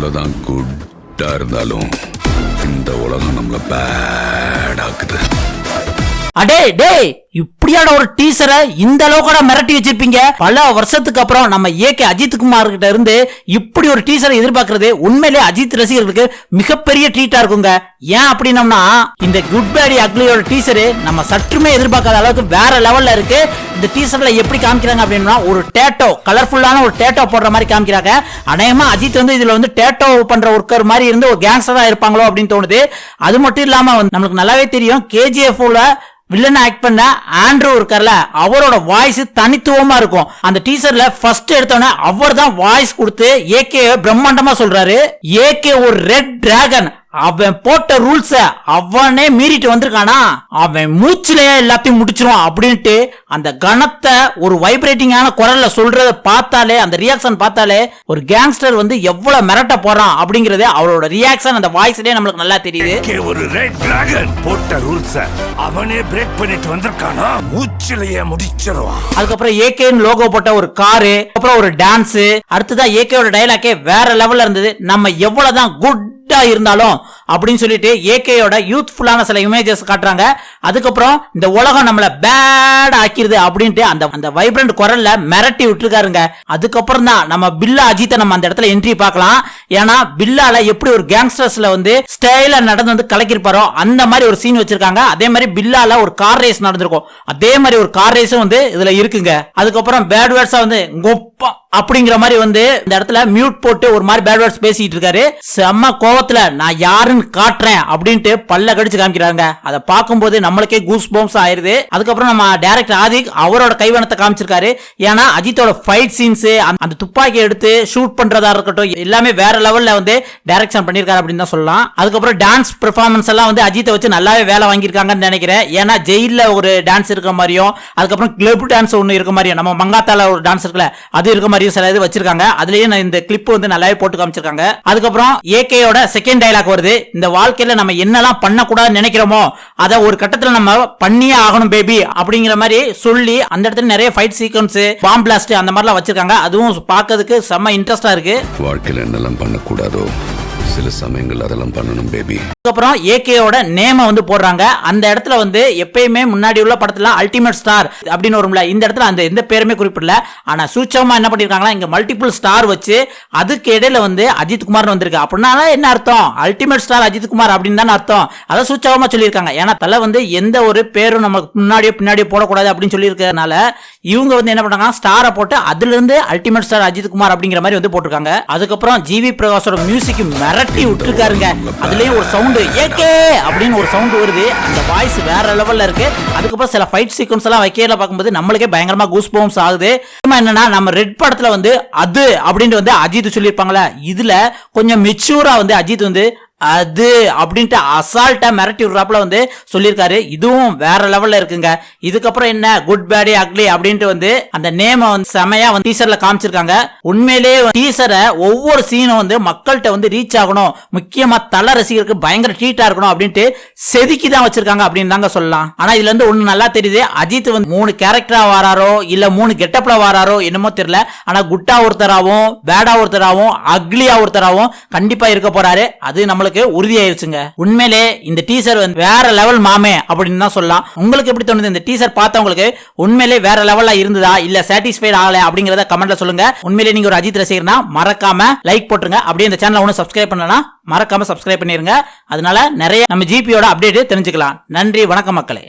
எவ்வளவுதான் குட்டா இருந்தாலும் இந்த உலகம் நம்மள பேட் ஆக்குது. அடே டேய், இப்படியான ஒரு டீசரை இந்த அளவுக்கு மிரட்டி வச்சிருப்பீங்க? பல வருஷத்துக்கு அப்புறம் நம்ம ஏகே அஜித் குமார் கிட்ட இருந்து இப்படி ஒரு டீசரை எதிர்பார்க்கறது உண்மையிலே அஜித் ரசிகர்களுக்கு மிகப்பெரிய ட்ரீட்டா இருக்குங்க. ஏன் அப்படின்னம்னா இந்த குட் பேடி அக்லியோட டீசரு நம்ம சற்றுமே எதிர்பார்க்காத அளவுக்கு வேற லெவல்ல இருக்கு. இந்த டீசர்ல எப்படி காமிக்கிறாங்க அப்படின்னா ஒரு டேட்டோ, கலர்ஃபுல்லான ஒரு டேட்டோ போடுற மாதிரி காமிக்கிறாங்க. அநேகமா அஜித் வந்து இதுல வந்து டேட்டோ பண்ற ஒர்க்கர் மாதிரி இருந்து ஒரு கேங்ஸ்டரா இருப்பாங்களோ அப்படின்னு தோணுது. அது மட்டும் இல்லாம நம்மளுக்கு நல்லாவே தெரியும் கேஜிஎஃப்ல வில்லன் ஆக்ட் பண்ண ஆண்ட்ரூ இருக்கார்ல, அவரோட வாய்ஸ் தனித்துவமா இருக்கும். அந்த டீசர்ல ஃபர்ஸ்ட் எடுத்தோன்னே அவர் தான் வாய்ஸ் கொடுத்து ஏகே பிரம்மாண்டமா சொல்றாரு. ஏகே ஒரு ரெட் டிராகன், அவன் போட்ட ரூல்ஸ அவனே மீறிட்டு வந்திருக்கானா, அவன் மூச்சிலேயே எல்லாத்தையும் முடிச்சிருவான் அப்படின்ட்டு அந்த கணத்தை ஒரு வைப்ரேட்டிங்கான குரல்ல சொல்றத பார்த்தாலே, அந்த ரியாக்ஷன் பார்த்தாலே ஒரு கேங்ஸ்டர் வந்து எவ்வளவு மிரட்ட போறான் அப்படிங்கறது அவரோட ரியாக்ஷன் அந்த வாய்ஸ்லயே நம்மளுக்கு நல்லா தெரியுது. ஒரு ரெட் டிராகன் போட்ட ரூல்ஸ அவனே பிரேக் பண்ணிட்டு வந்திருக்கானா, மூச்சிலேயே முடிச்சிருவான். அதுக்கப்புறம் ஏகேன்னு லோகோ போட்ட ஒரு காரு, அப்புறம் ஒரு டான்ஸ், அடுத்ததான் ஏகேயோட டயலாக்கே வேற லெவல்ல இருந்தது. நம்ம எவ்வளவுதான் குட் இருந்தாலும் அப்படின்னு சொல்லிட்டு ஏகேயோட யூத்ஃபுல்லான சில இமேஜஸ் காட்டுறாங்க. அதுக்கப்புறம் இந்த உலகம் நம்மள பேட் ஆக்கிருது அப்படின்ட்டு அந்த வைப்ரண்ட் குரல்ல மிரட்டி விட்டுருக்காருங்க. அதுக்கப்புறம் தான் நம்ம பில்லா அஜித்தை நம்ம அந்த இடத்துல என்ட்ரி பார்க்கலாம். ஏன்னா பில்லால எப்படி ஒரு கேங்ஸ்டர்ஸ்ல வந்து ஸ்டைலா நடந்து வந்து கலக்கிருப்பாரோ அந்த மாதிரி ஒரு சீன் வச்சிருக்காங்க. அதே மாதிரி பில்லால ஒரு கார் ரேஸ் நடந்திருக்கும், அதே மாதிரி ஒரு கார் ரேஸும் வந்து இதுல இருக்குங்க. அதுக்கப்புறம் பேட் வேர்ட்ஸா வந்து கொப்பா அப்படிங்கிற மாதிரி வந்து இந்த இடத்துல மியூட் போட்டு ஒரு மாதிரி பேட் வேர்ட்ஸ் பேசிட்டு இருக்காரு. செம்ம கோவத்துல நான் யாருன்னு காட்டுறேன் அப்படின்ட்டு பல்ல கடிச்சு காமிக்கிறாங்க. அதை பார்க்கும்போது நம்மளுக்கே கூஸ் பம்ப்ஸ் ஆயிருது. அதுக்கப்புறம் நம்ம டைரக்டர் ஆதிக் அவரோட கைவனத்தை காமிச்சிருக்காரு. ஏன்னா அஜித்தோட ஃபைட் சீன்ஸ், அந்த துப்பாக்கி எடுத்து ஷூட் பண்றதா இருக்கட்டும், எல்லாமே வேற லெவல்ல வந்து டைரக்ஷன் பண்ணிருக்காரு அப்படின்னு தான் சொல்லலாம். அதுக்கப்புறம் டான்ஸ் பெர்ஃபார்மன்ஸ் எல்லாம் வந்து அஜித்தை வச்சு நல்லாவே வேலை வாங்கியிருக்காங்கன்னு நினைக்கிறேன். ஏன்னா ஜெயில ஒரு டான்ஸ் இருக்க மாதிரியும், அதுக்கப்புறம் கிளப் டான்ஸ் ஒன்னு இருக்க மாதிரியும், நம்ம மங்காத்தால ஒரு டான்ஸ் இருக்குல்ல அது இருக்க மாதிரி சில இது வச்சிருக்காங்க. அதுலயே இந்த கிளிப் வந்து நல்லாவே போட்டு காமிச்சிருக்காங்க. அதுக்கப்புறம் ஏகேயோட செகண்ட் டயலாக் வருது. இந்த வாழ்க்கையில நம்ம என்னெல்லாம் பண்ணக்கூடாதுன்னு நினைக்கிறோமோ அதை ஒரு கட்டத்துல நம்ம பண்ணியே ஆகணும் பேபி அப்படிங்கிற மாதிரி சொல்லி அந்த இடத்துல நிறைய ஃபைட் சீக்வன்ஸ், பாம் பிளாஸ்ட் அந்த மாதிரிலாம் வச்சிருக்காங்க. அதுவும் பார்க்கிறதுக்கு செம்ம இன்ட்ரெஸ்டா இருக்கு. வாழ்க்கையில என்னெல்லாம் பண்ணக்கூடாதோ சில சமயங்கள் அதெல்லாம் பண்ணணும் பேபி. அதுக்கப்புறம் ஏகேயோட நேம வந்து போடுறாங்க. அந்த இடத்துல வந்து எப்பயுமே முன்னாடி உள்ள படத்துல அல்டிமேட் ஸ்டார் அப்படின்னு வரும்ல, இந்த இடத்துல அந்த எந்த பேருமே குறிப்பிடல. ஆனா சூட்சமா என்ன பண்ணிருக்காங்களா, இங்க மல்டிபிள் ஸ்டார் வச்சு அதுக்கு இடையில வந்து அஜித் குமார் வந்திருக்கு. அப்படின்னா என்ன அர்த்தம், அல்டிமேட் ஸ்டார் அஜித் குமார் அப்படின்னு தானே அர்த்தம். அதை சூட்சமா சொல்லியிருக்காங்க. ஏன்னா தலை வந்து எந்த ஒரு பேரும் நம்ம முன்னாடியோ பின்னாடியோ போடக்கூடாது அப்படின்னு சொல்லி இருக்கிறதுனால இவங்க வந்து என்ன பண்ணாங்க, ஸ்டாரை போட்டு அதுல இருந்து அல்டிமேட் ஸ்டார் அஜித் குமார் அப்படிங்கிற மாதிரி வந்து போட்டிருக்காங்க. அதுக்கப்புறம் ஜிவி பிரகாஷோட மியூசிக் மிரட்டி விட்டுருக்காருங்க. அதுலயும் ஒரு சவுண்ட் ஏகே அப்படின்னு ஒரு சவுண்ட் வருது. அந்த வாய்ஸ் வேற லெவல்ல இருக்கு. அதுக்கப்புறம் சில ஃபைட் சீக்வன்ஸ் எல்லாம் வைக்கையில பார்க்கும்போது நம்மளுக்கே பயங்கரமா கூஸ் பம்ப்ஸ் ஆகுது. என்னன்னா நம்ம ரெட் படத்துல வந்து அது அப்படின்ட்டு வந்து அஜித் சொல்லியிருப்பாங்களா, இதுல கொஞ்சம் மெச்சூரா வந்து அஜித் வந்து அது அப்படின்ட்டு அசால்ட்டா மிரட்டி விடுறாப்புல வந்து சொல்லியிருக்காரு. இதுவும் வேற லெவல்ல இருக்குங்க. இதுக்கப்புறம் என்ன குட் பேடி அக்லி அப்படின்ட்டு வந்து அந்த நேம வந்து செமையா வந்து டீசர்ல காமிச்சிருக்காங்க. உண்மையிலேயே டீசரை ஒவ்வொரு சீனும் வந்து மக்கள்கிட்ட வந்து ரீச் ஆகணும், முக்கியமா தல ரசிகருக்கு பயங்கர ட்ரீட்டா இருக்கணும் அப்படின்ட்டு செதுக்கி தான் வச்சிருக்காங்க அப்படின்னு தாங்க சொல்லலாம். ஆனா இதுல இருந்து ஒண்ணு நல்லா தெரியுது, அஜித் வந்து 3 கேரக்டரா வாராரோ இல்ல 3 கெட்டப்ல வாராரோ என்னமோ தெரியல. ஆனா குட்டா ஒருத்தராவும் பேடா ஒருத்தராவும் அக்லியா ஒருத்தராவும் கண்டிப்பா இருக்க போறாரு. அது நம்மளுக்கு உறுதியாயிருச்சுங்க. உண்மையிலே இந்த டீசர் வந்து வேற லெவல் மாமே அப்படின்னு தான் சொல்லலாம். உங்களுக்கு எப்படி தோணுது இந்த டீசர் பார்த்தவங்களுக்கு? உண்மையிலே வேற லெவல்ல இருந்ததா இல்ல சாட்டிஸ்ஃபைட் ஆகல அப்படிங்கறத கமெண்ட்ல சொல்லுங்க. உண்மையிலே நீங்க ஒரு அஜித் ரசிகர்னா மறக்காம லைக் போட்டுருங்க. அப்படியே இந்த சேனலை ஒன்னும் சப்ஸ்கிரைப் பண்ணலனா மறக்காம சப்ஸ்கிரைப் பண்ணிருங்க. அதனால நிறைய நம்ம ஜிபியோட அப்டேட் தெரிஞ்சுக்கலாம். நன்றி, வணக்கம் மக்களே.